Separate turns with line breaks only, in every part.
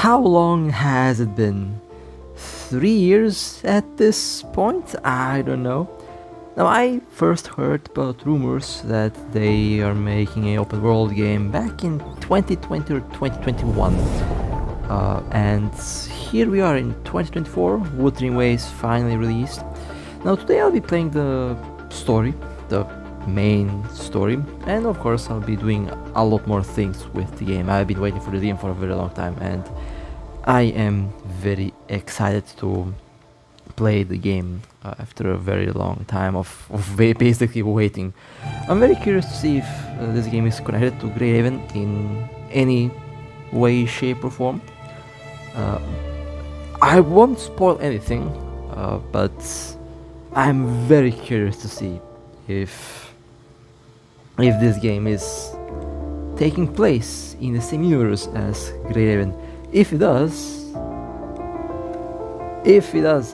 How long has it been? 3 years at this point? I don't know. Now, I first heard about rumors that they are making an open world game back in 2020 or 2021. And here we are in 2024, Wuthering Waves finally released. Now today I'll be playing the story, the main story, and of course I'll be doing a lot more things with the game. I've been waiting for the game for a very long time and I am very excited to play the game after a very long time of basically waiting. I'm very curious to see if this game is connected to Greyhaven in any way, shape or form. I won't spoil anything, but I'm very curious to see if this game is taking place in the same universe as Greyhaven. If it does,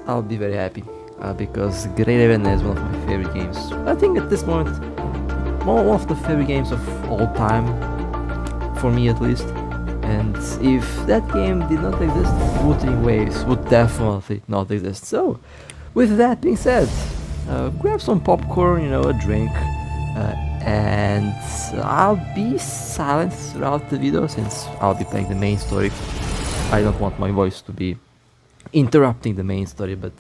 I'll be very happy, because Greyhaven is one of my favorite games. I think at this moment, one of the favorite games of all time, for me at least. And if that game did not exist, Wuthering Waves would definitely not exist. So, with that being said, grab some popcorn, a drink, and I'll be silent throughout the video since I'll be playing the main story. I don't want my voice to be interrupting the main story, but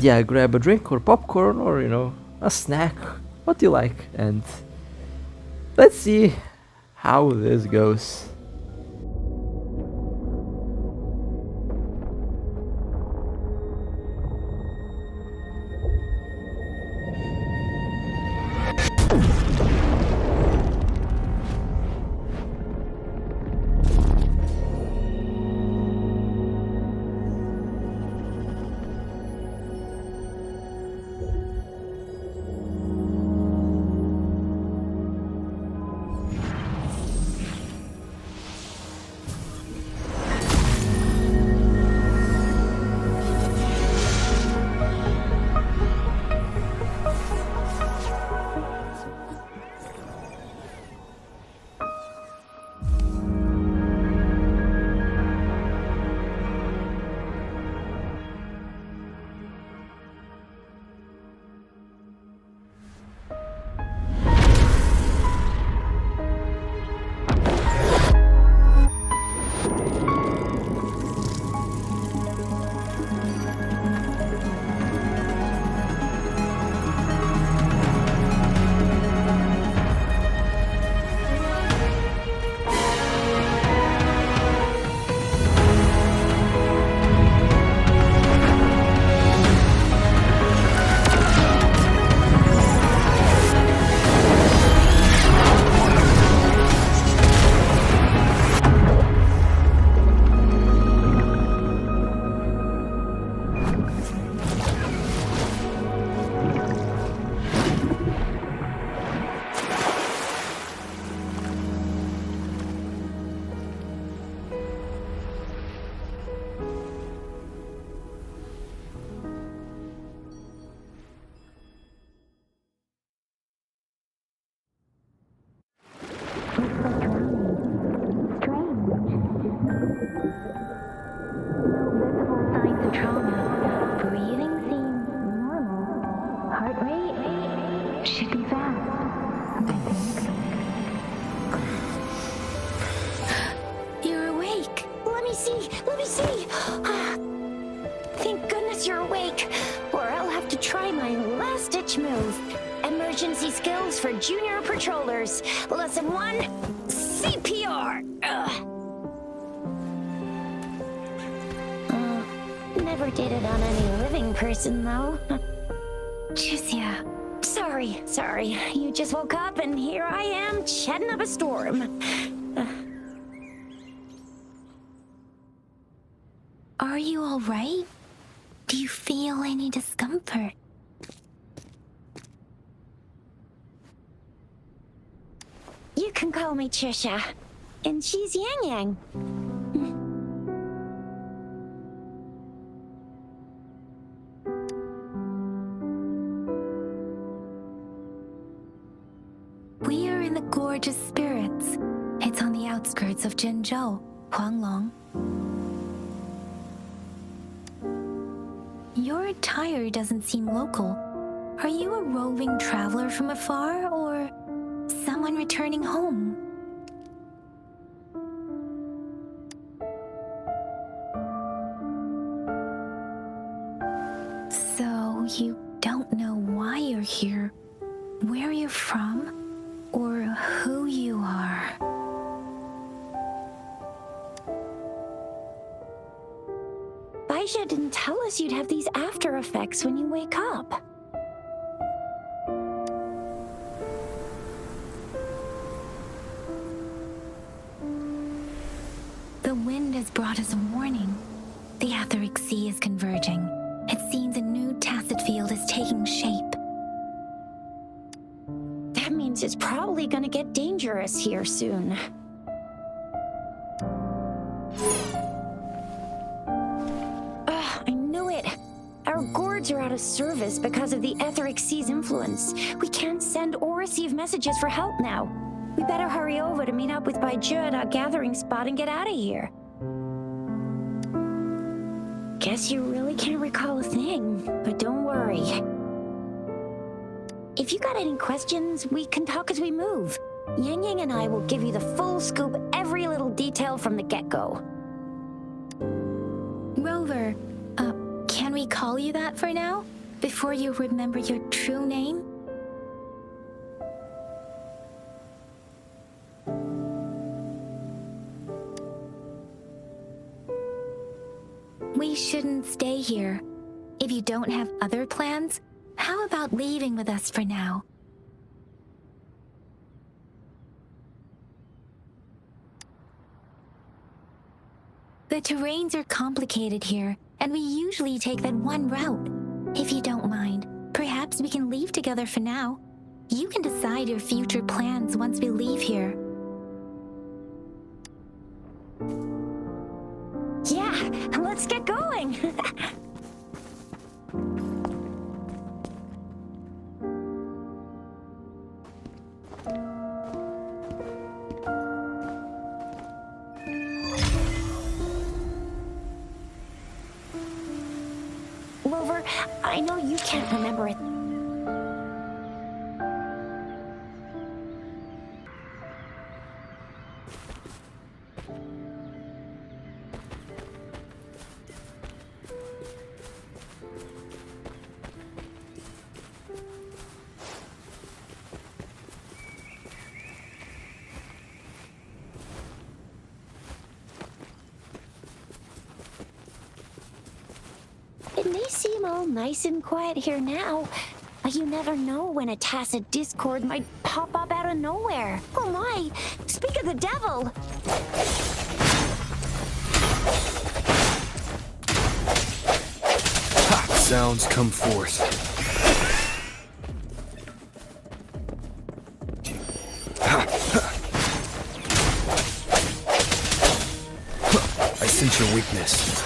yeah, grab a drink or popcorn or a snack, what you like, and let's see how this goes.
Thank goodness you're awake, or I'll have to try my last-ditch move. Emergency skills for junior patrollers. Lesson 1, CPR. Never did it on any living person, though. Juicia. Sorry. You just woke up, and here I am, chatting up a storm. Are you all right? Do you feel any discomfort? You can call me Trisha, and she's Yang Yang. We are in the Gorgeous Spirits. It's on the outskirts of Jinzhou, Huanglong. Your attire doesn't seem local. Are you a roving traveler from afar, or someone returning home? So you don't know why you're here, where you're from, or who you are. Baisha didn't tell us you'd have these after effects when you wake up. The wind has brought us a warning. The Etheric Sea is converging. It seems a new tacit field is taking shape. That means it's probably gonna get dangerous here soon. I knew it! Our gourds are out of service because of the Etheric Sea's influence. We can't send or receive messages for help now. We better hurry over to meet up with Baiju at our gathering spot and get out of here. Guess you really can't recall a thing, but don't worry. If you got any questions, we can talk as we move. Yang Yang and I will give you the full scoop, every little detail from the get-go. Rover, can we call you that for now? Before you remember your true name? We shouldn't stay here. If you don't have other plans, how about leaving with us for now? The terrains are complicated here, and we usually take that one route. If you don't mind, perhaps we can leave together for now. You can decide your future plans once we leave here. Yeah, let's get going! Rover, I know you can't remember it. It may seem all nice and quiet here now, but you never know when a tacit discord might pop up out of nowhere. Oh my! Speak of the devil!
Ha! Sounds come forth. I sense your weakness.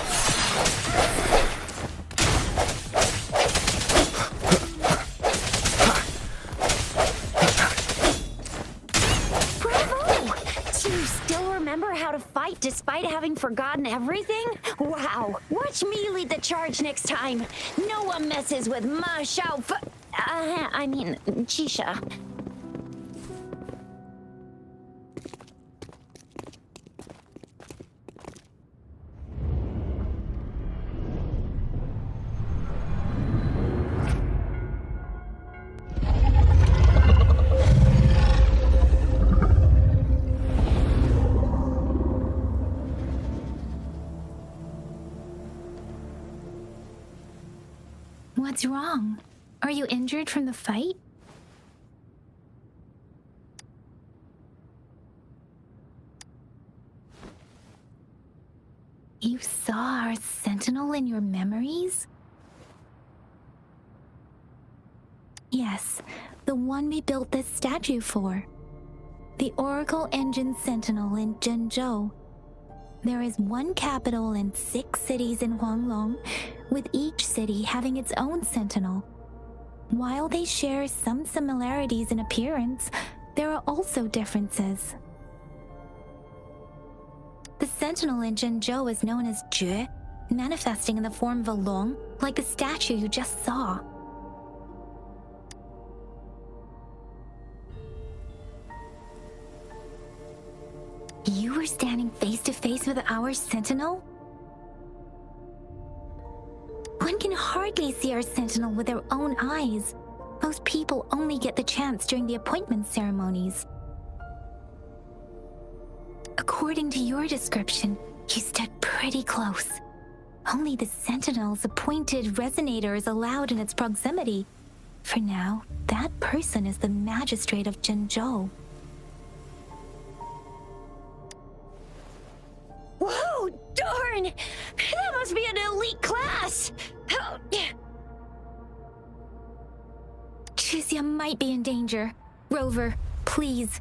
Despite having forgotten everything? Wow! Watch me lead the charge next time! No one messes with Ma Xiao Chisha. What's wrong? Are you injured from the fight? You saw our sentinel in your memories? Yes, the one we built this statue for. The Oracle Engine Sentinel in Zhenzhou. There is one capital and 6 cities in Huanglong, with each city having its own sentinel. While they share some similarities in appearance, there are also differences. The sentinel in Zhenzhou is known as Jue, manifesting in the form of a long, like the statue you just saw. You were standing face to face with our sentinel? One can hardly see our sentinel with their own eyes. Most people only get the chance during the appointment ceremonies. According to your description, you stood pretty close. Only the sentinel's appointed resonator is allowed in its proximity. For now, that person is the magistrate of Zhenzhou.
Whoa, darn! That must be an elite class!
Chixia might be in danger. Rover, please.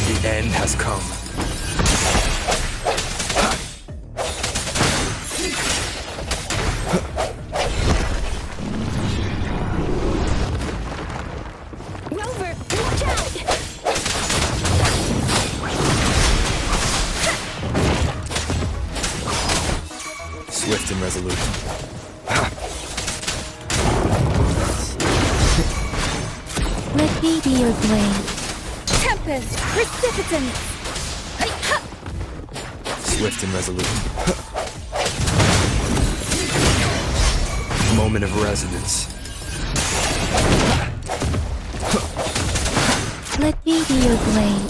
The end has come.
Rover, watch out!
Swift and resolute.
Let me be your blade.
Tempest, precipitance!
Swift and resolute. Moment of resonance.
Let me be your blade.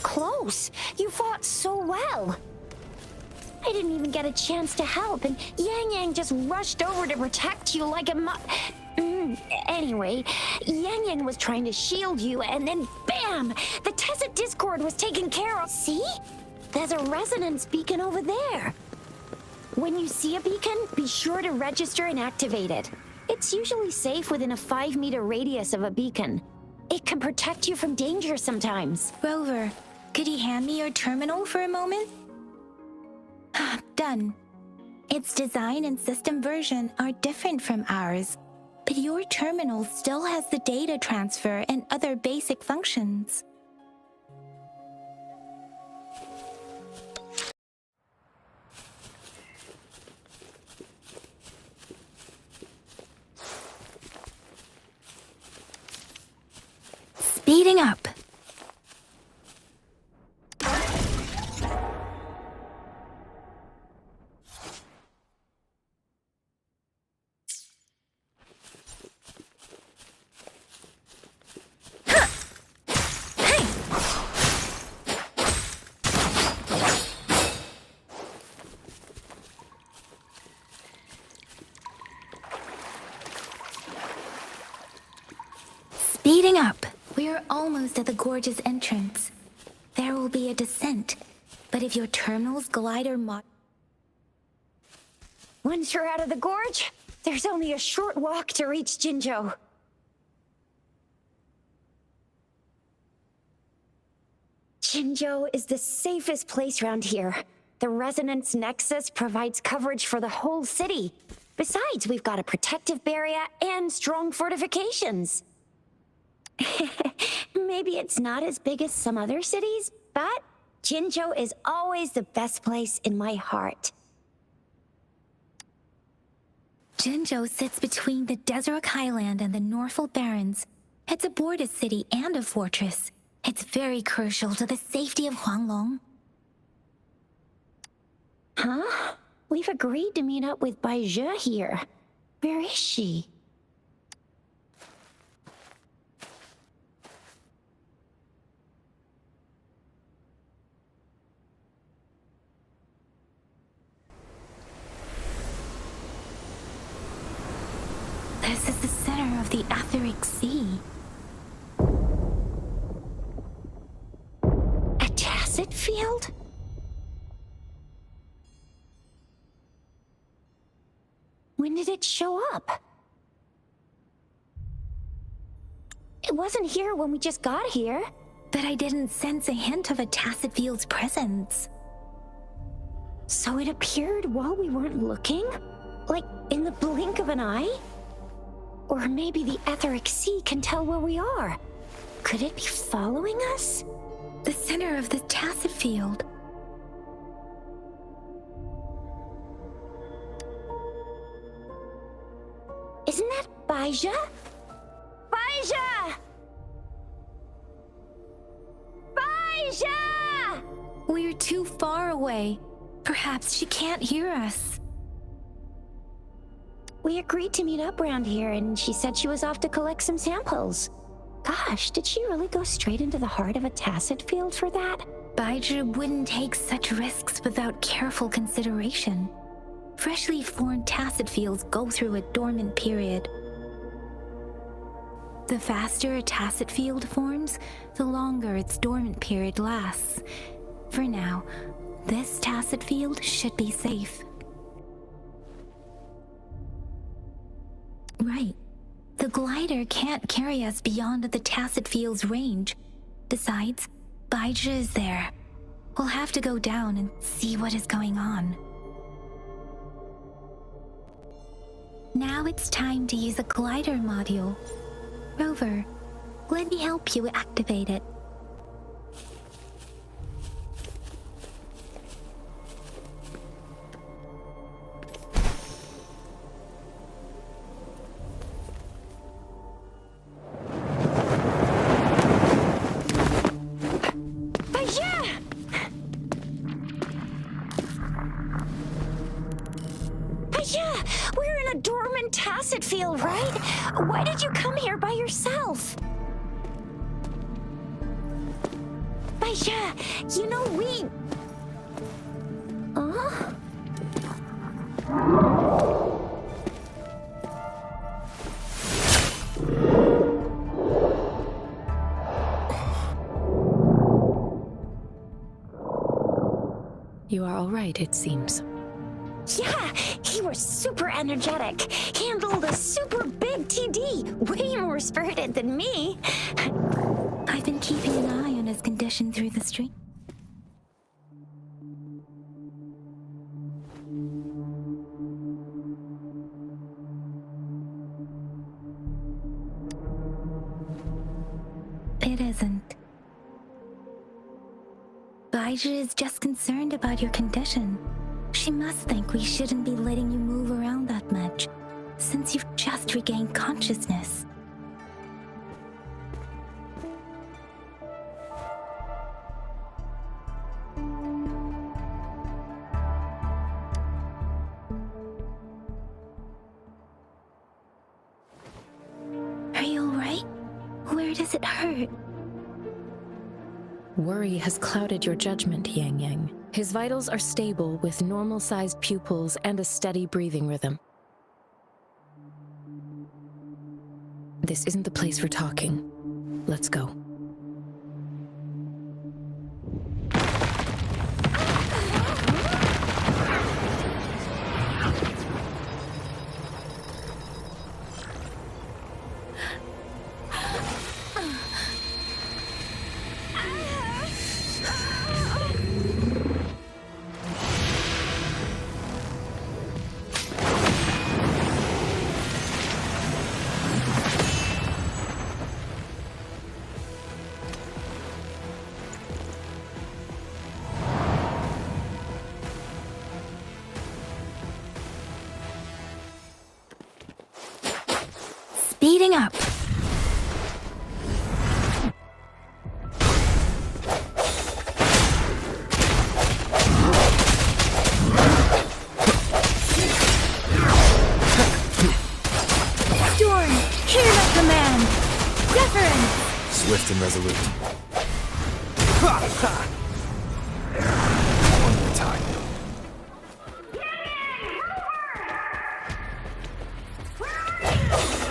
Close. You fought so well. I didn't even get a chance to help, and Yang Yang just rushed over to protect you like a Anyway, Yang Yang was trying to shield you, and then bam! The Tessa Discord was taken care of. See? There's a resonance beacon over there. When you see a beacon, be sure to register and activate it. It's usually safe within a 5-meter radius of a beacon. It can protect you from danger sometimes.
Rover, could you hand me your terminal for a moment? Done. Its design and system version are different from ours, but your terminal still has the data transfer and other basic functions. Speeding up. Speeding up. We're almost at the gorge's entrance. There will be a descent, but if your terminal's glider
Once you're out of the gorge, there's only a short walk to reach Jinzhou. Jinzhou is the safest place around here. The Resonance Nexus provides coverage for the whole city. Besides, we've got a protective barrier and strong fortifications. Maybe it's not as big as some other cities, but Jinzhou is always the best place in my heart.
Jinzhou sits between the Desert Highland and the Norfolk Barrens. It's a border city and a fortress. It's very crucial to the safety of Huanglong.
Huh? We've agreed to meet up with Bai Zhe here. Where is she?
This is the center of the Etheric Sea.
A tacit field? When did it show up? It wasn't here when we just got here.
But I didn't sense a hint of a tacit field's presence.
So it appeared while we weren't looking? Like in the blink of an eye? Or maybe the Etheric Sea can tell where we are. Could it be following us?
The center of the tacit field.
Isn't that Baija? Baija! Baija!
We're too far away. Perhaps she can't hear us.
We agreed to meet up around here, and she said she was off to collect some samples. Gosh, did she really go straight into the heart of a tacit field for that?
Baija wouldn't take such risks without careful consideration. Freshly formed tacit fields go through a dormant period. The faster a tacit field forms, the longer its dormant period lasts. For now, this tacit field should be safe. Right. The glider can't carry us beyond the tacit field's range. Besides, Baija is there. We'll have to go down and see what is going on. Now it's time to use a glider module. Rover, let me help you activate it.
We're in a dormant tacit field, right? Why did you come here by yourself? Baija, you know we... Huh?
You are all right, it seems.
Yeah, he was super energetic. Handled a super big TD. Way more spirited than me.
I've been keeping an eye on his condition through the stream. It isn't. Baija is just concerned about your condition. She must think we shouldn't be letting you move around that much, since you've just regained consciousness. Are you alright? Where does it hurt?
Worry has clouded your judgment, Yang Yang. His vitals are stable with normal-sized pupils and a steady breathing rhythm. This isn't the place for talking. Let's go.
Speeding up. Storm, hear that command. Utterance.
Swift and resolute. One more time.
Where are you?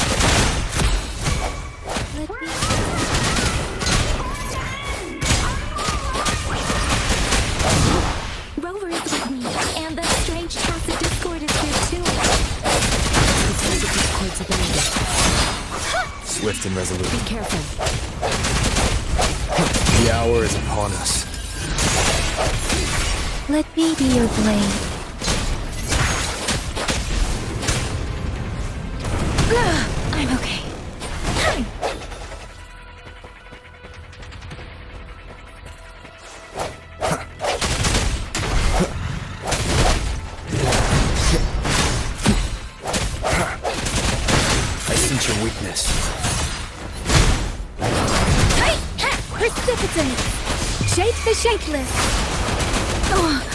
Swift and resolute.
Be careful.
The hour is upon us.
Let me be your blade. I'm okay.
I sense your weakness.
Precipitate! Shape the shapeless!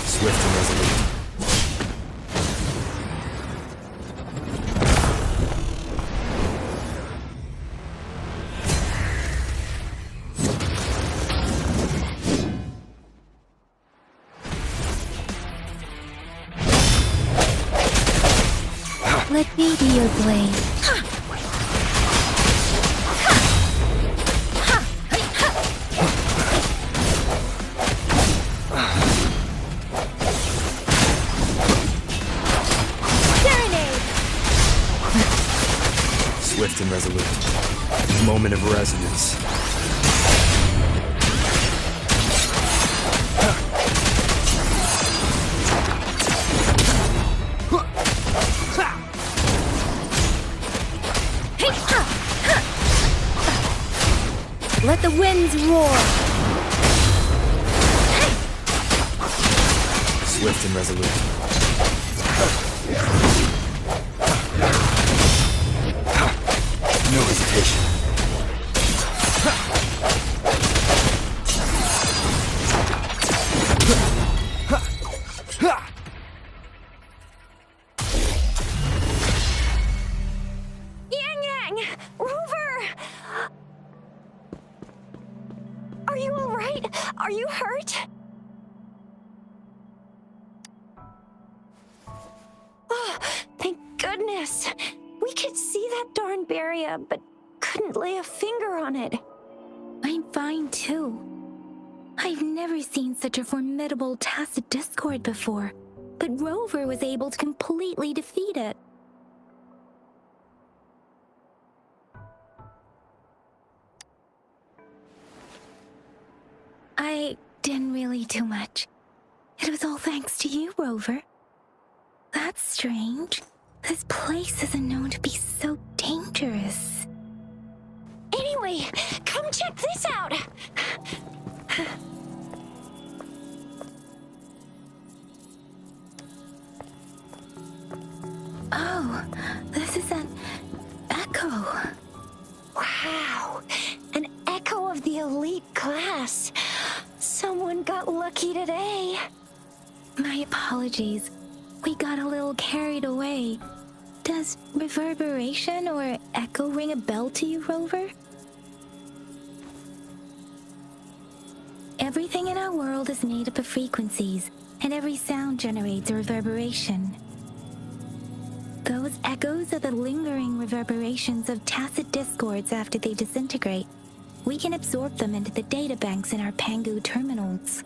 Swift and resolute.
Let me be your blade.
Swift and resolute. Moment of resonance.
Let the winds roar!
Swift and resolute. No hesitation.
Yang! Rover! Are you alright? Are you hurt? Oh, thank goodness. We could see that darn barrier, but couldn't lay a finger on it.
I'm fine too. I've never seen such a formidable tacit discord before, but Rover was able to completely defeat it. I didn't really do much. It was all thanks to you, Rover. That's strange. This place isn't known to be so dangerous.
Anyway, come check this out.
Oh, this is an echo.
Wow, an echo of the elite class. Someone got lucky today.
My apologies. We got a little carried away. Does reverberation or echo ring a bell to you, Rover? Everything in our world is made up of frequencies, and every sound generates a reverberation. Those echoes are the lingering reverberations of tacit discords after they disintegrate. We can absorb them into the databanks in our Pangu terminals.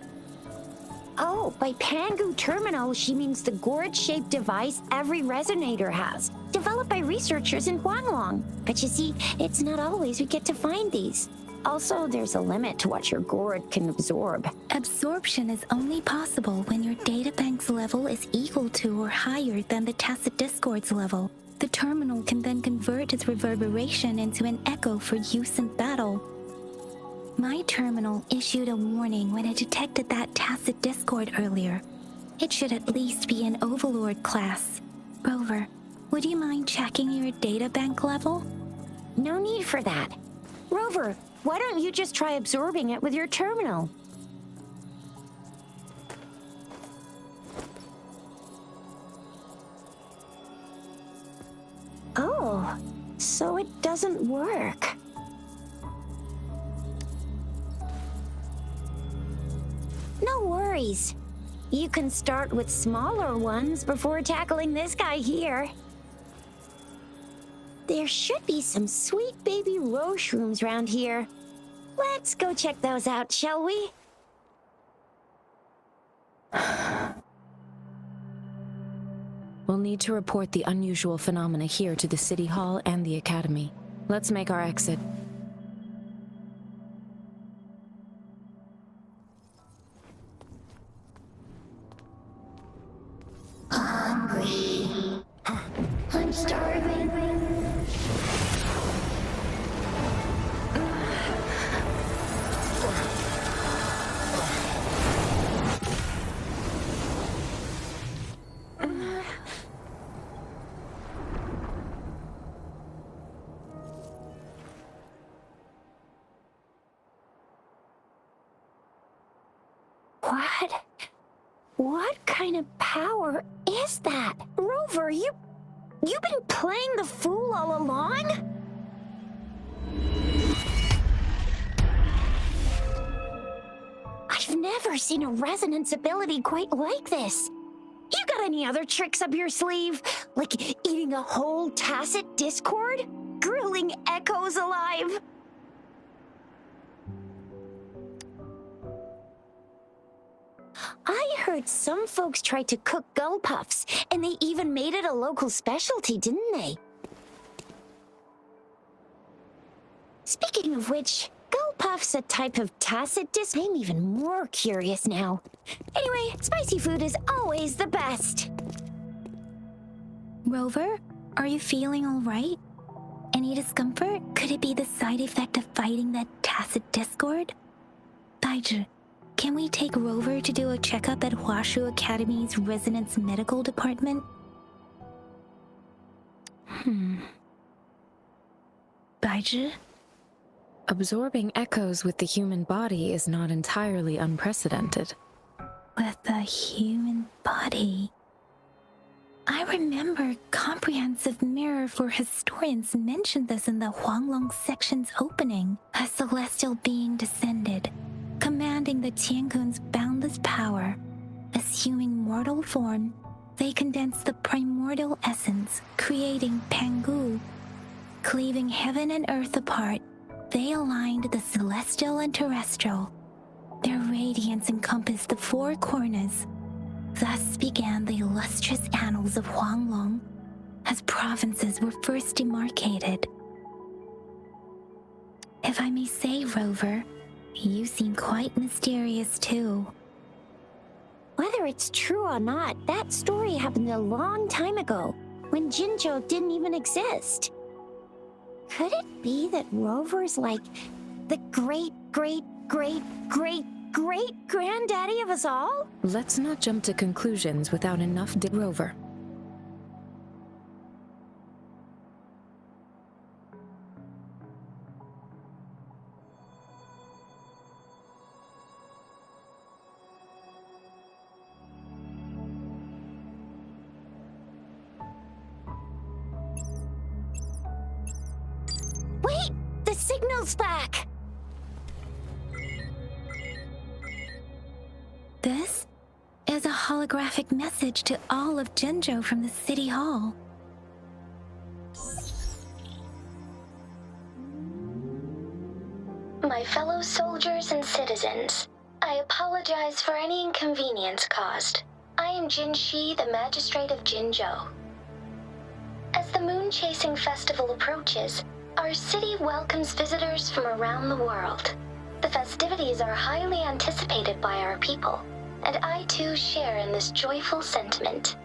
Oh, by Pangu terminal, she means the gourd-shaped device every resonator has, developed by researchers in Huanglong. But you see, it's not always we get to find these. Also, there's a limit to what your gourd can absorb.
Absorption is only possible when your databank's level is equal to or higher than the tacit discord's level. The terminal can then convert its reverberation into an echo for use in battle. My terminal issued a warning when it detected that tacit discord earlier. It should at least be an Overlord class. Rover, would you mind checking your databank level?
No need for that. Rover, why don't you just try absorbing it with your terminal? Oh, so it doesn't work. No worries. You can start with smaller ones before tackling this guy here. There should be some sweet baby roshrooms around here. Let's go check those out, shall we?
We'll need to report the unusual phenomena here to the City Hall and the Academy. Let's make our exit.
Hungry. I'm starving. What? What kind of power is that? Rover, you've been playing the fool all along? I've never seen a resonance ability quite like this. You got any other tricks up your sleeve? Like eating a whole tacit discord? Grilling echoes alive? I heard some folks tried to cook gull puffs, and they even made it a local specialty, didn't they? Speaking of which, gull puff's a type of tacit dis. I'm even more curious now. Anyway, spicy food is always the best.
Rover, are you feeling all right? Any discomfort? Could it be the side effect of fighting that tacit discord? Daiju, can we take Rover to do a checkup at Hwashu Academy's Resonance Medical Department? Daiju?
Absorbing echoes with the human body is not entirely unprecedented.
With the human body. I remember Comprehensive Mirror for Historians mentioned this in the Huanglong section's opening. A celestial being descended, commanding the Tiankun's boundless power. Assuming mortal form, they condensed the primordial essence, creating Pangu. Cleaving heaven and earth apart, they aligned the celestial and terrestrial. Their radiance encompassed the four corners. Thus began the illustrious annals of Huanglong, as provinces were first demarcated. If I may say, Rover, you seem quite mysterious too.
Whether it's true or not, that story happened a long time ago, when Jinzhou didn't even exist. Could it be that Rover's like the great-great-great-great-great-granddaddy of us all?
Let's not jump to conclusions without enough Rover.
Wait! The signal's back!
This is a holographic message to all of Jinzhou from the City Hall.
My fellow soldiers and citizens, I apologize for any inconvenience caused. I am Jin Shi, the Magistrate of Jinzhou. As the Moon Chasing Festival approaches, our city welcomes visitors from around the world. The festivities are highly anticipated by our people, and I too share in this joyful sentiment.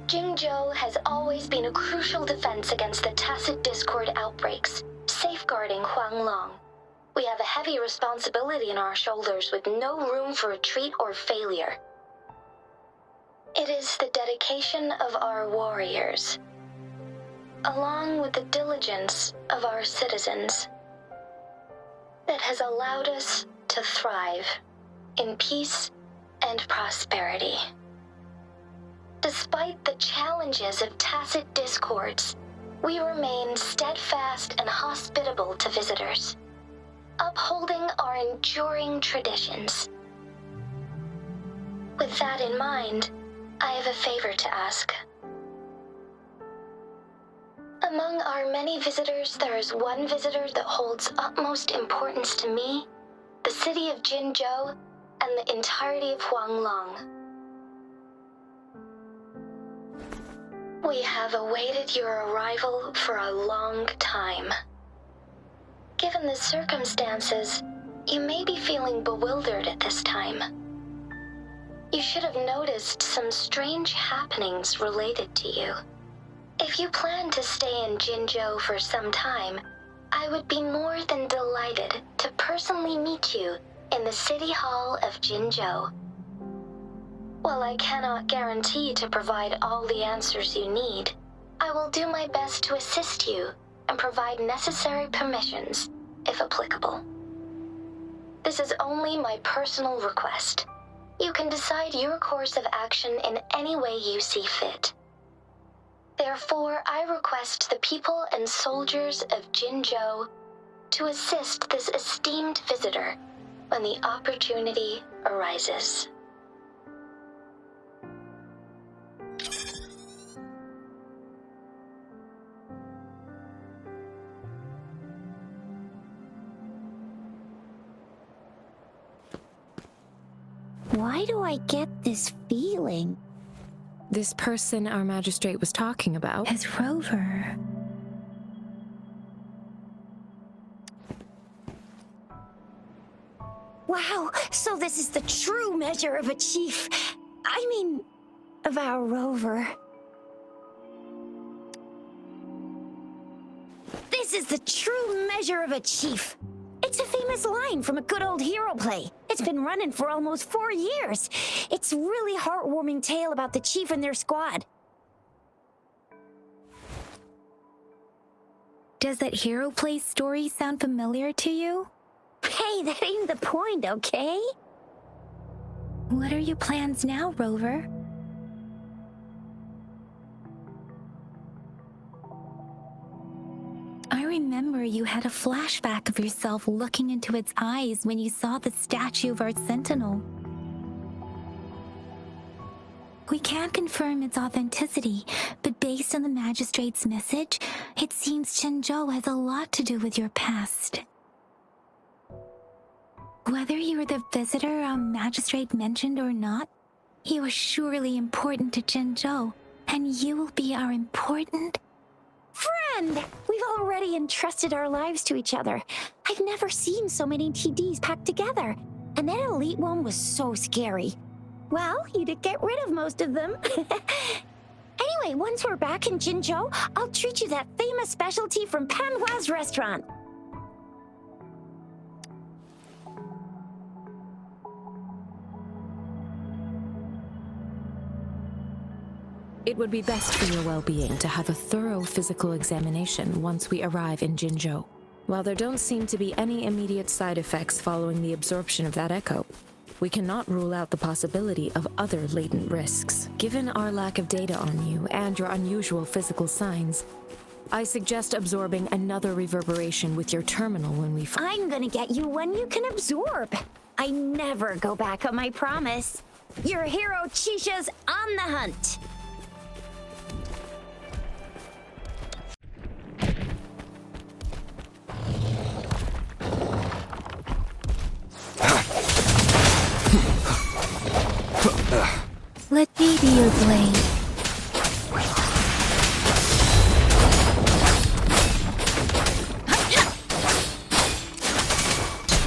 Jinzhou has always been a crucial defense against the tacit discord outbreaks, safeguarding Huanglong. We have a heavy responsibility on our shoulders with no room for retreat or failure. It is the dedication of our warriors, along with the diligence of our citizens, that has allowed us to thrive in peace and prosperity. Despite the challenges of tacit discords, we remain steadfast and hospitable to visitors, upholding our enduring traditions. With that in mind, I have a favor to ask. Among our many visitors, there is one visitor that holds utmost importance to me, the city of Jinzhou, and the entirety of Huanglong. We have awaited your arrival for a long time. Given the circumstances, you may be feeling bewildered at this time. You should have noticed some strange happenings related to you. If you plan to stay in Jinzhou for some time, I would be more than delighted to personally meet you in the City Hall of Jinzhou. While I cannot guarantee to provide all the answers you need, I will do my best to assist you and provide necessary permissions, if applicable. This is only my personal request. You can decide your course of action in any way you see fit. Therefore, I request the people and soldiers of Jinzhou to assist this esteemed visitor when the opportunity arises.
Why do I get this feeling?
This person our magistrate was talking about.
As Rover.
Wow, so this is the true measure of a chief. I mean, of our rover. This is the true measure of a chief. It's a famous line from a good old hero play. It's been running for almost 4 years. It's a really heartwarming tale about the chief and their squad.
Does that hero play story sound familiar to you?
Hey, that ain't the point, okay?
What are your plans now, Rover? I remember you had a flashback of yourself looking into its eyes when you saw the statue of our sentinel. We can't confirm its authenticity, but based on the magistrate's message, it seems Jinzhou has a lot to do with your past. Whether you were the visitor our magistrate mentioned or not, you are surely important to Jinzhou, and you will be our important
friend! We've already entrusted our lives to each other. I've never seen so many TDs packed together. And that elite one was so scary. Well, you did get rid of most of them. Anyway, once we're back in Jinzhou, I'll treat you that famous specialty from Panhua's restaurant.
It would be best for your well-being to have a thorough physical examination once we arrive in Jinzhou. While there don't seem to be any immediate side effects following the absorption of that echo, we cannot rule out the possibility of other latent risks. Given our lack of data on you and your unusual physical signs, I suggest absorbing another reverberation with your terminal when we
I'm gonna get you one you can absorb. I never go back on my promise. Your hero Chisha's on the hunt.
Let me be your blade.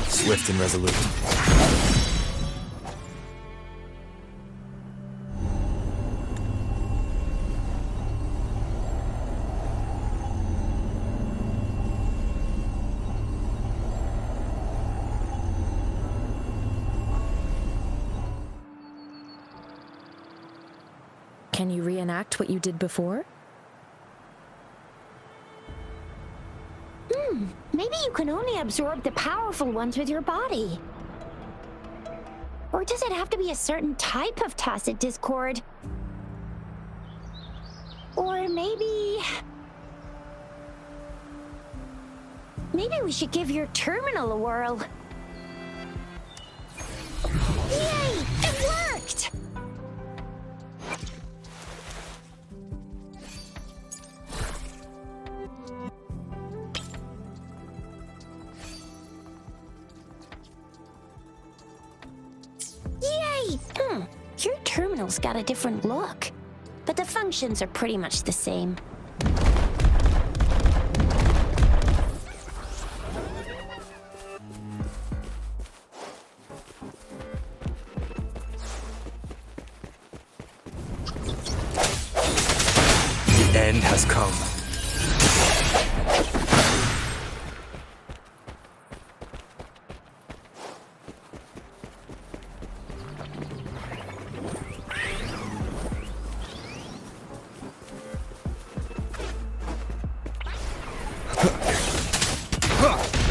Swift and resolute.
Can you reenact what you did before?
Maybe you can only absorb the powerful ones with your body. Or does it have to be a certain type of tacit discord? Or maybe we should give your terminal a whirl. Yay! It worked! Yay! Your terminal's got a different look, but the functions are pretty much the same.
The end has come.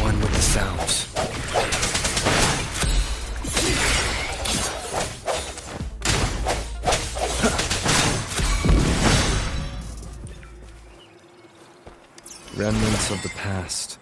One with the sounds. Remnants of the past.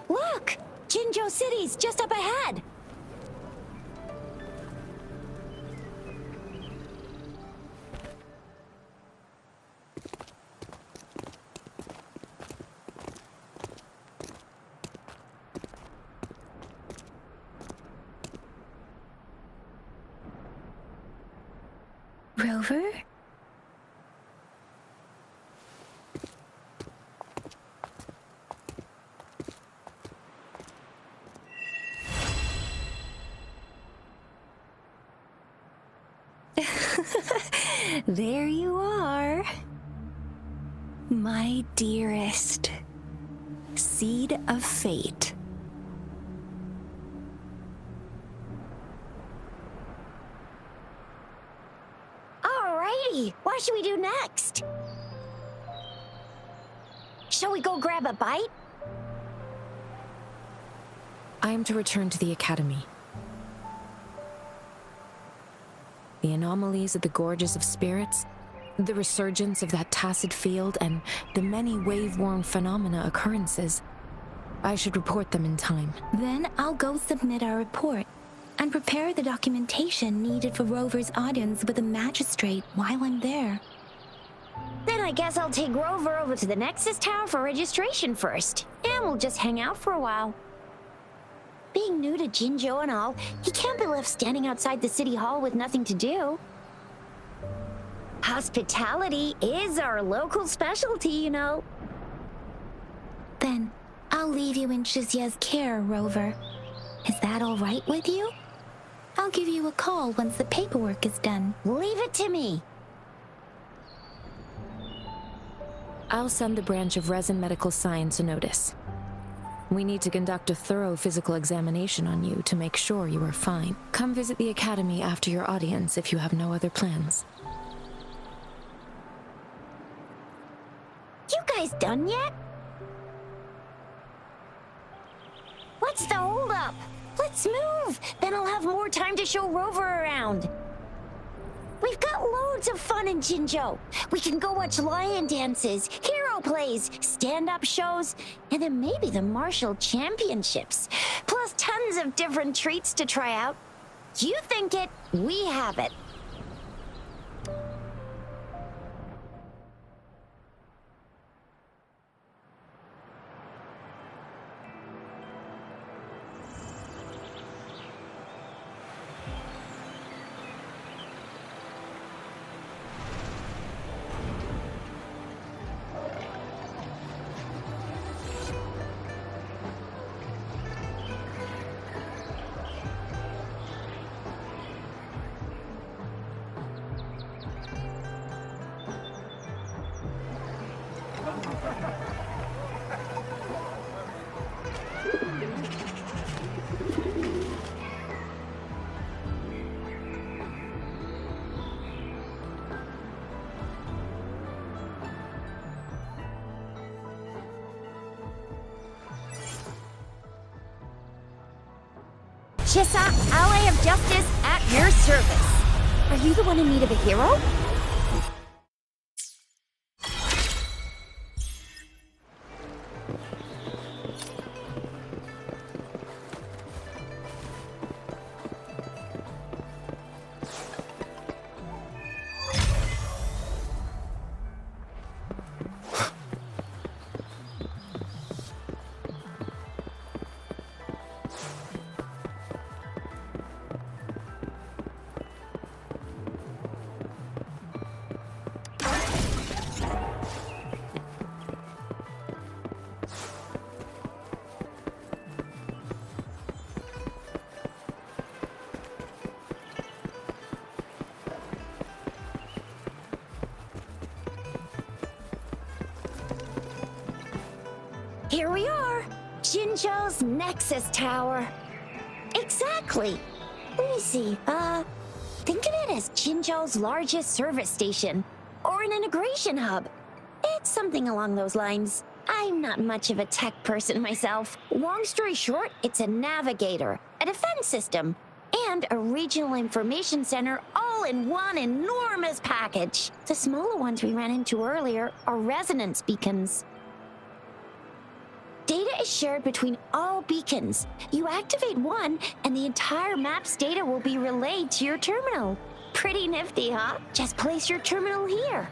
Look! Jinzhou City's just up ahead!
Rover? There you are. My dearest. Seed of fate.
Alrighty, what should we do next? Shall we go grab a bite?
I am to return to the Academy. The anomalies of the Gorges of Spirits, the resurgence of that tacit field, and the many wave-worn phenomena occurrences. I should report them in time.
Then I'll go submit our report and prepare the documentation needed for Rover's audience with the magistrate while I'm there.
Then I guess I'll take Rover over to the Nexus Tower for registration first, and we'll just hang out for a while. Being new to Jinzhou and all, he can't be left standing outside the city hall with nothing to do. Hospitality is our local specialty, you know.
Then I'll leave you in Shizia's care, Rover. Is that all right with you? I'll give you a call once the paperwork is done.
Leave it to me.
I'll send the branch of Resin Medical Science a notice. We need to conduct a thorough physical examination on you to make sure you are fine. Come visit the Academy after your audience if you have no other plans.
You guys done yet? What's the holdup? Let's move! Then I'll have more time to show Rover around. We've got loads of fun in Jinzhou. We can go watch lion dances, hero plays, stand-up shows, and then maybe the martial championships. Plus tons of different treats to try out. You think it, we have it. Chissa, ally of justice, at your service. Are you the one in need of a hero? Here we are, Jinzhou's Nexus Tower. Exactly. Let me see, think of it as Jinzhou's largest service station, or an integration hub. It's something along those lines. I'm not much of a tech person myself. Long story short, it's a navigator, a defense system, and a regional information center all in one enormous package. The smaller ones we ran into earlier are resonance beacons. Data is shared between all beacons. You activate one, and the entire map's data will be relayed to your terminal. Pretty nifty, huh? Just place your terminal here.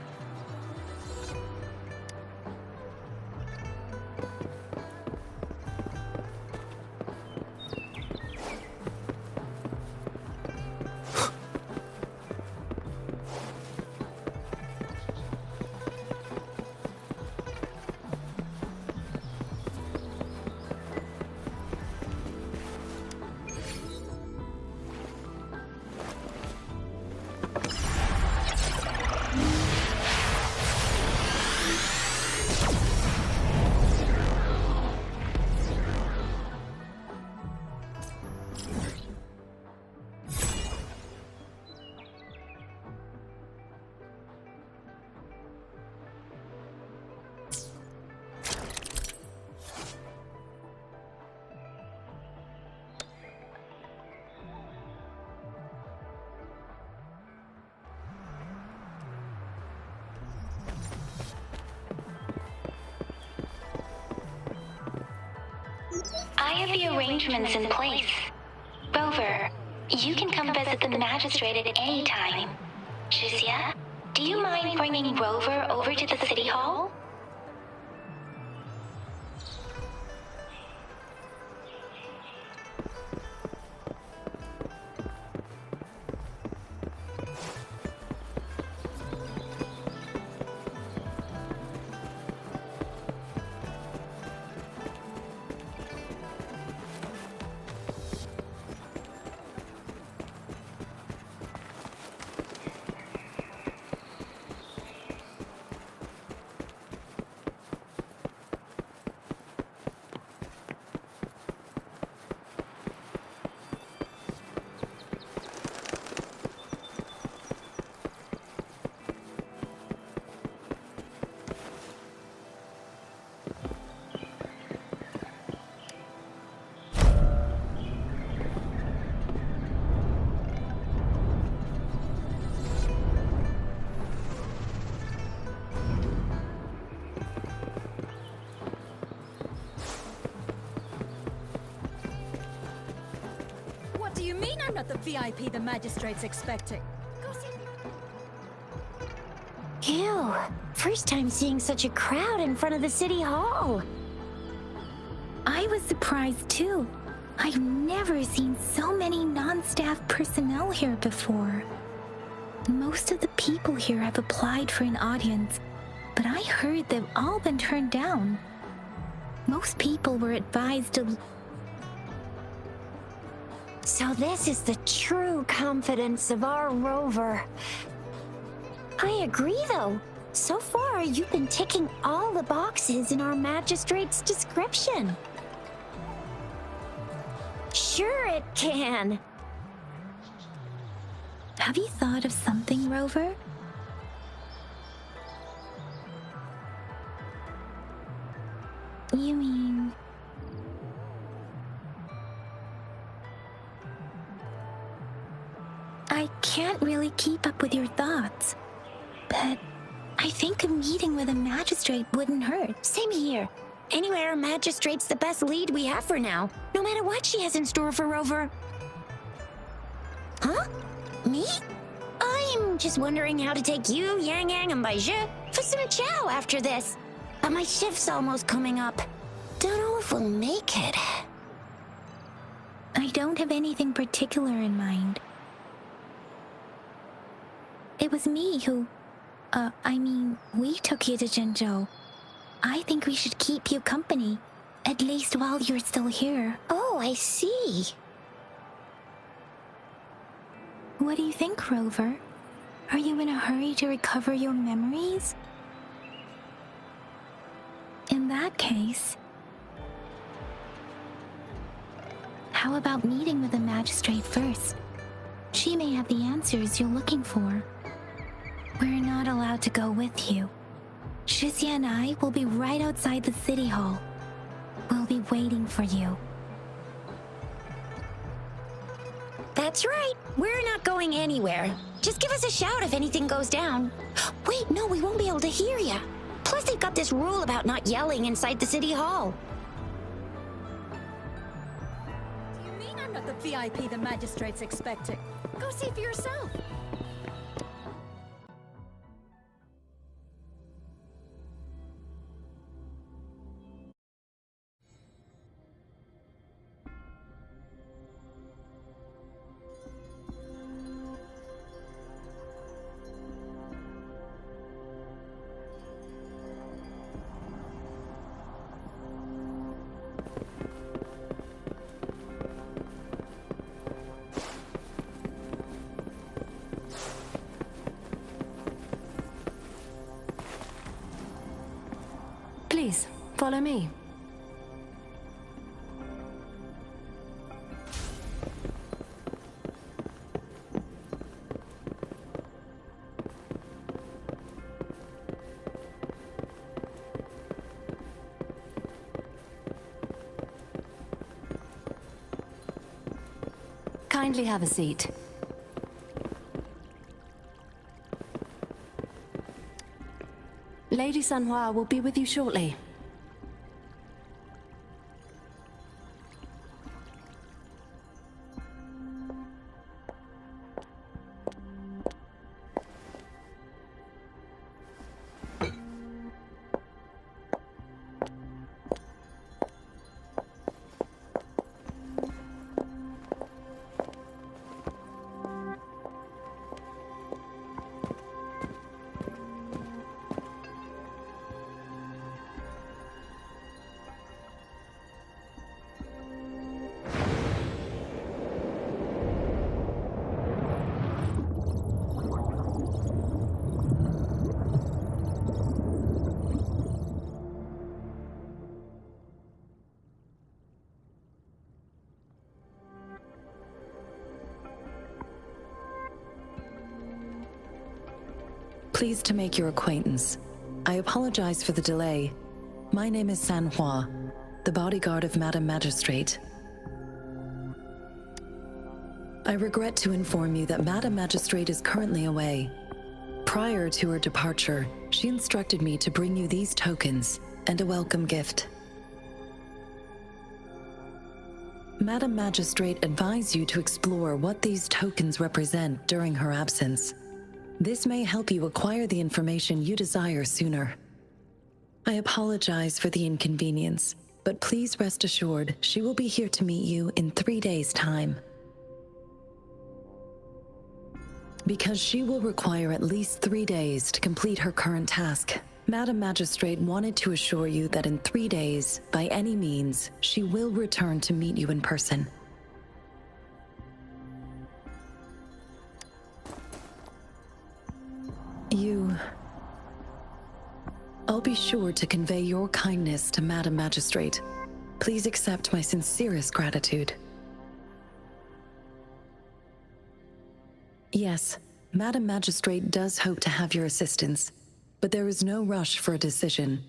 I have the arrangements in place. Rover, you can come visit the magistrate at any time. Shizia, do you mind bringing Rover over to the city hall?
What do you mean I'm not the VIP the magistrate's expecting?
Ew, first time seeing such a crowd in front of the city hall.
I was surprised too. I've never seen so many non-staff personnel here before. Most of the people here have applied for an audience, but I heard they've all been turned down. Most people were advised to...
So this is the true confidence of our Rover. I agree though. So far, you've been ticking all the boxes in our magistrate's description. Sure it can.
Have you thought of something, Rover? You mean... can't really keep up with your thoughts. But I think a meeting with a magistrate wouldn't hurt.
Same here. Anywhere a magistrate's the best lead we have for now, no matter what she has in store for Rover. Huh? Me? I'm just wondering how to take you, Yang Yang, and Baizhi for some chow after this. But my shift's almost coming up. Don't know if we'll make it.
I don't have anything particular in mind. It was me who... we took you to Zhenzhou. I think we should keep you company, at least while you're still here.
Oh, I see.
What do you think, Rover? Are you in a hurry to recover your memories? In that case, how about meeting with the magistrate first? She may have the answers you're looking for. We're not allowed to go with you. Shixia and I will be right outside the city hall. We'll be waiting for you.
That's right. We're not going anywhere. Just give us a shout if anything goes down. Wait, no, we won't be able to hear ya. Plus, they've got this rule about not yelling inside the city hall.
Do you mean I'm not the VIP the magistrate's expecting? Go see for yourself.
Please, follow me. Kindly have a seat. Lady Sanhua will be with you shortly.
Pleased to make your acquaintance. I apologize for the delay. My name is Sanhua, the bodyguard of Madam Magistrate. I regret to inform you that Madam Magistrate is currently away. Prior to her departure, she instructed me to bring you these tokens and a welcome gift. Madam Magistrate advised you to explore what these tokens represent during her absence. This may help you acquire the information you desire sooner. I apologize for the inconvenience, but please rest assured she will be here to meet you in 3 days' time. Because she will require at least 3 days to complete her current task, Madam Magistrate wanted to assure you that in 3 days, by any means, she will return to meet you in person. I'll be sure to convey your kindness to Madam Magistrate. Please accept my sincerest gratitude. Yes, Madam Magistrate does hope to have your assistance, but there is no rush for a decision.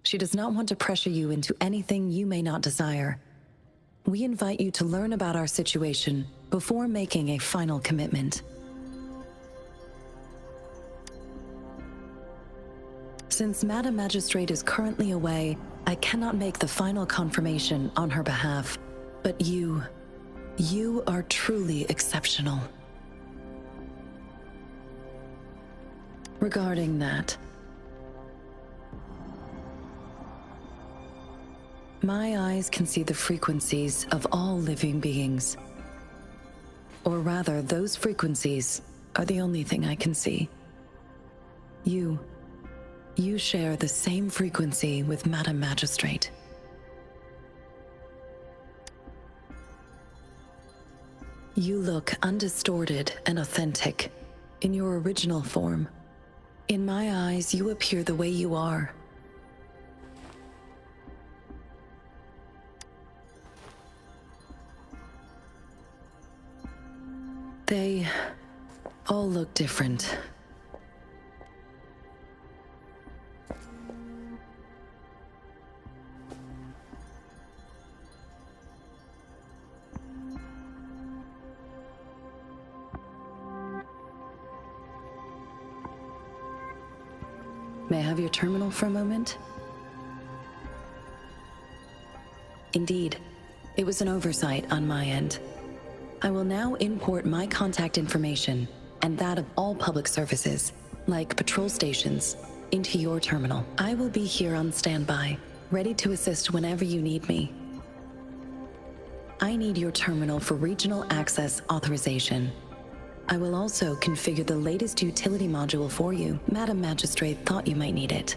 She does not want to pressure you into anything you may not desire. We invite you to learn about our situation before making a final commitment. Since Madam Magistrate is currently away, I cannot make the final confirmation on her behalf. But you are truly exceptional. Regarding that, my eyes can see the frequencies of all living beings. Or rather, those frequencies are the only thing I can see. You share the same frequency with Madam Magistrate. You look undistorted and authentic in your original form. In my eyes, you appear the way you are. They all look different. May I have your terminal for a moment? Indeed, it was an oversight on my end. I will now import my contact information and that of all public services, like patrol stations, into your terminal. I will be here on standby, ready to assist whenever you need me. I need your terminal for regional access authorization. I will also configure the latest utility module for you. Madam Magistrate thought you might need it.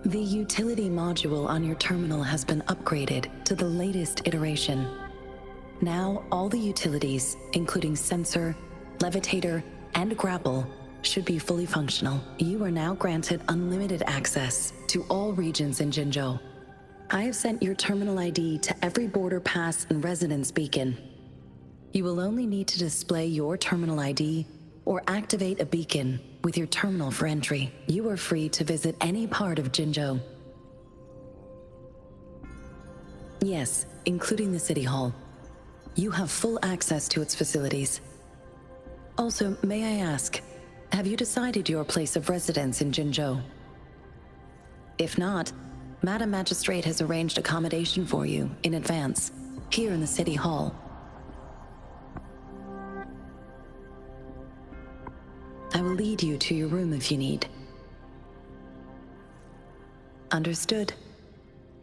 The utility module on your terminal has been upgraded to the latest iteration. Now, all the utilities, including sensor, levitator, and grapple, should be fully functional. You are now granted unlimited access to all regions in Jinzhou. I have sent your terminal ID to every border pass and residence beacon. You will only need to display your terminal ID or activate a beacon with your terminal for entry. You are free to visit any part of Jinzhou. Yes, including the City Hall. You have full access to its facilities. Also, may I ask, have you decided your place of residence in Jinzhou? If not, Madam Magistrate has arranged accommodation for you in advance, here in the City Hall. I will lead you to your room if you need. Understood.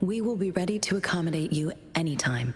We will be ready to accommodate you anytime.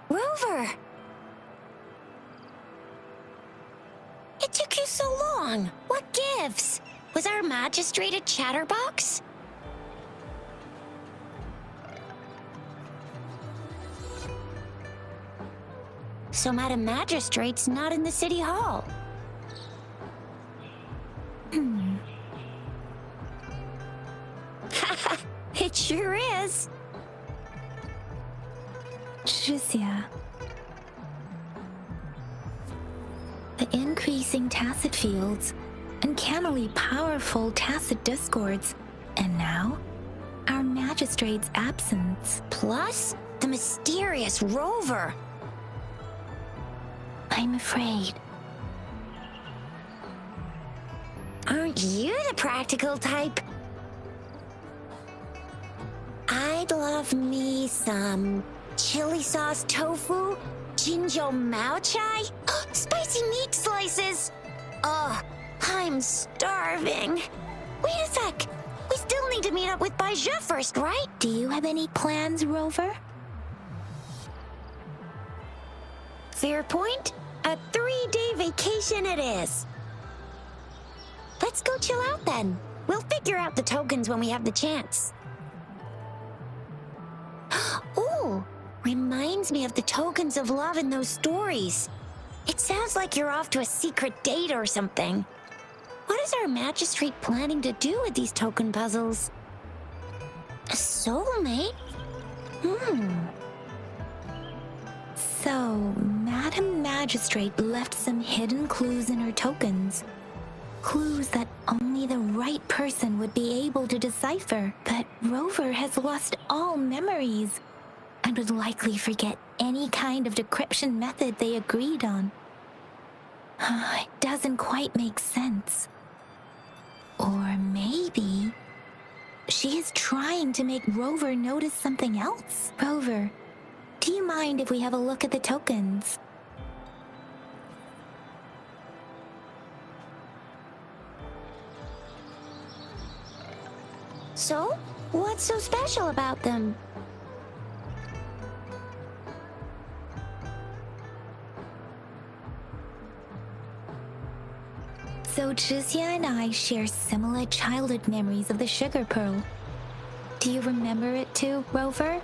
Rover! It took you so long. What gives? Was our magistrate a chatterbox? So Madam Magistrate's not in the City Hall. It sure is.
Shuzia. The increasing tacit fields, uncannily powerful tacit discords, and now, our magistrate's absence.
Plus, the mysterious Rover.
I'm afraid.
Aren't you the practical type? I'd love me some chili sauce tofu, Jinzhou Mao Chai, spicy meat slices. Ugh, I'm starving. Wait a sec. We still need to meet up with Baizhe first, right?
Do you have any plans, Rover?
Fair point. A 3-day vacation it is. Let's go chill out then. We'll figure out the tokens when we have the chance. Ooh, reminds me of the tokens of love in those stories. It sounds like you're off to a secret date or something. What is our magistrate planning to do with these token puzzles? A soulmate?
So, Madam Magistrate left some hidden clues in her tokens. Clues that only the right person would be able to decipher. But Rover has lost all memories and would likely forget any kind of decryption method they agreed on. It doesn't quite make sense. Or maybe she is trying to make Rover notice something else. Rover, do you mind if we have a look at the tokens?
So, what's so special about them?
So Jizya and I share similar childhood memories of the sugar pearl. Do you remember it too, Rover?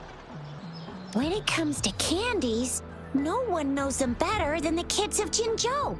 When it comes to candies, no one knows them better than the kids of Jinzhou.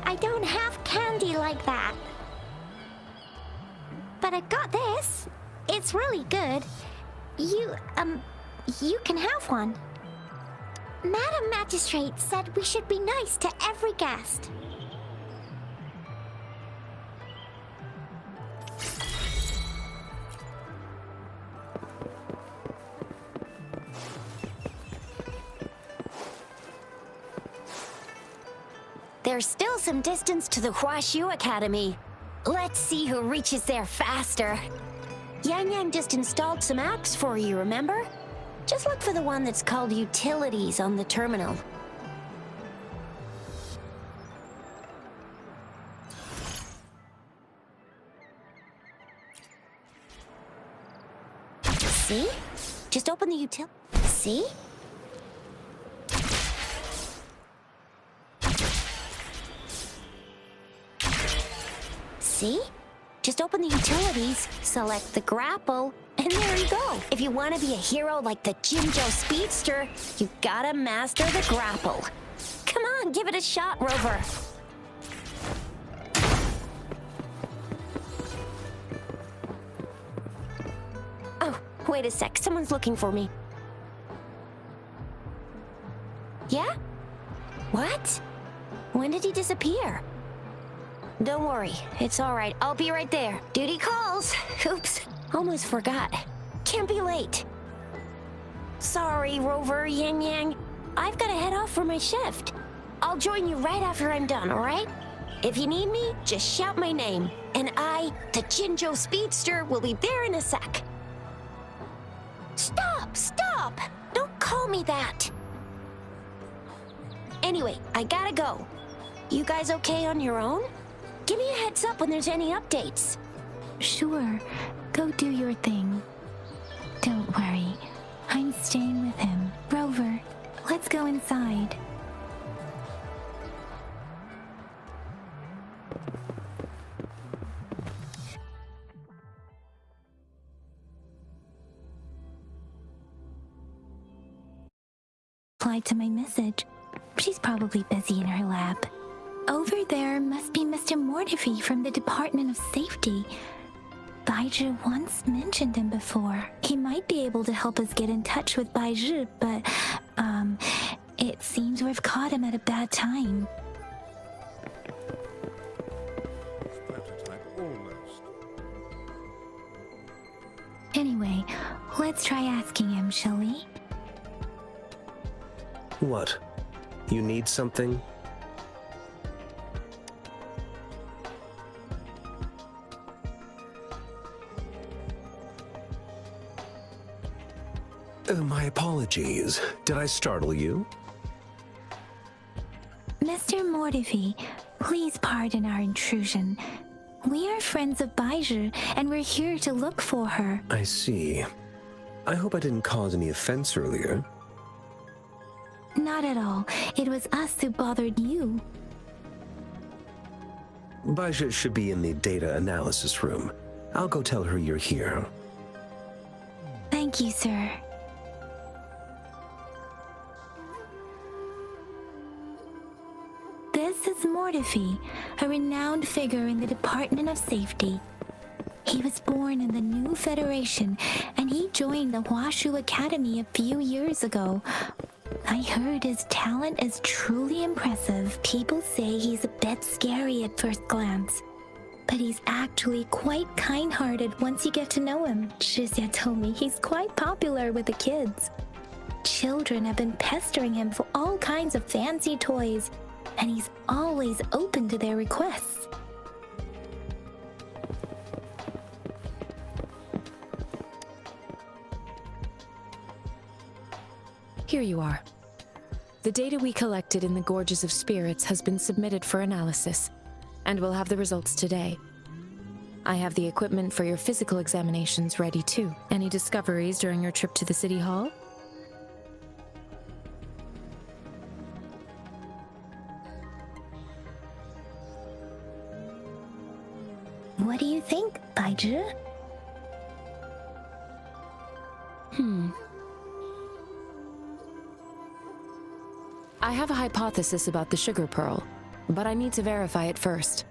I don't have candy like that. But I got this. It's really good. You can have one. Madam Magistrate said we should be nice to every guest. There's still some distance to the Huashu Academy. Let's see who reaches there faster. Yang Yang just installed some apps for you, remember? Just look for the one that's called Utilities on the terminal. See? Just open the util... See? See? Just open the utilities, select the grapple, and there you go. If you want to be a hero like the Jinzhou Speedster, you gotta master the grapple. Come on, give it a shot, Rover. Oh, wait a sec. Someone's looking for me. Yeah? What? When did he disappear? Don't worry, it's all right. I'll be right there. Duty calls. Oops, almost forgot. Can't be late. Sorry, Rover, Yang Yang. I've got to head off for my shift. I'll join you right after I'm done, all right? If you need me, just shout my name. And I, the Jinzhou Speedster, will be there in a sec. Stop! Stop! Don't call me that. Anyway, I gotta go. You guys okay on your own? Give me a heads up when there's any updates.
Sure. Go do your thing. Don't worry. I'm staying with him. Rover, let's go inside. Replied to my message. She's probably busy in her lab. Over there must be Mr. Mortefi from the Department of Safety. Baizhi once mentioned him before. He might be able to help us get in touch with Baizhi, but, it seems we've caught him at a bad time. Anyway, let's try asking him, shall we?
What? You need something? My apologies. Did I startle you?
Mr. Mortifi, please pardon our intrusion. We are friends of Baizhi, and we're here to look for her.
I see. I hope I didn't cause any offense earlier.
Not at all. It was us who bothered you.
Baizhi should be in the data analysis room. I'll go tell her you're here.
Thank you, sir. This is Mortifi, a renowned figure in the Department of Safety. He was born in the new Federation, and he joined the Huashu Academy a few years ago. I heard his talent is truly impressive. People say he's a bit scary at first glance, but he's actually quite kind-hearted once you get to know him. Shizia told me he's quite popular with the kids. Children have been pestering him for all kinds of fancy toys, and he's always open to their requests.
Here you are. The data we collected in the Gorges of Spirits has been submitted for analysis, and we'll have the results today. I have the equipment for your physical examinations ready too. Any discoveries during your trip to the City Hall?
What do you think, Baizhi?
I have a hypothesis about the sugar pearl, but I need to verify it first.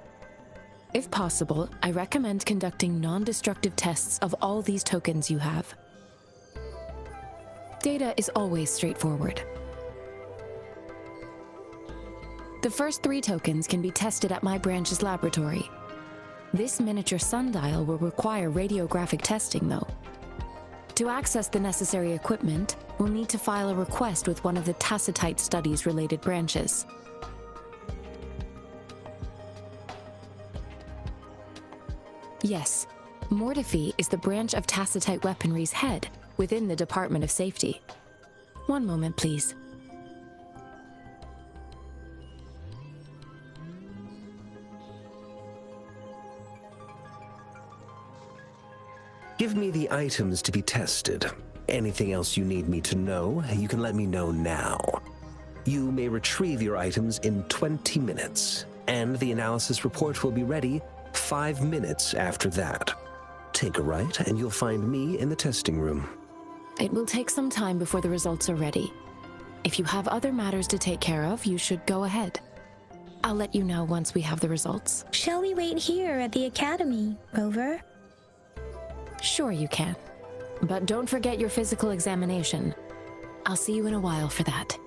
If possible, I recommend conducting non-destructive tests of all these tokens you have. Data is always straightforward. The first 3 tokens can be tested at my branch's laboratory. This miniature sundial will require radiographic testing, though. To access the necessary equipment, we'll need to file a request with one of the Tacitite Studies-related branches. Yes, Mortifi is the branch of Tacitite Weaponry's head within the Department of Safety. One moment, please.
Give me the items to be tested. Anything else you need me to know, you can let me know now. You may retrieve your items in 20 minutes, and the analysis report will be ready 5 minutes after that. Take a right, and you'll find me in the testing room.
It will take some time before the results are ready. If you have other matters to take care of, you should go ahead. I'll let you know once we have the results.
Shall we wait here at the Academy, Rover?
Sure you can. But don't forget your physical examination. I'll see you in a while for that.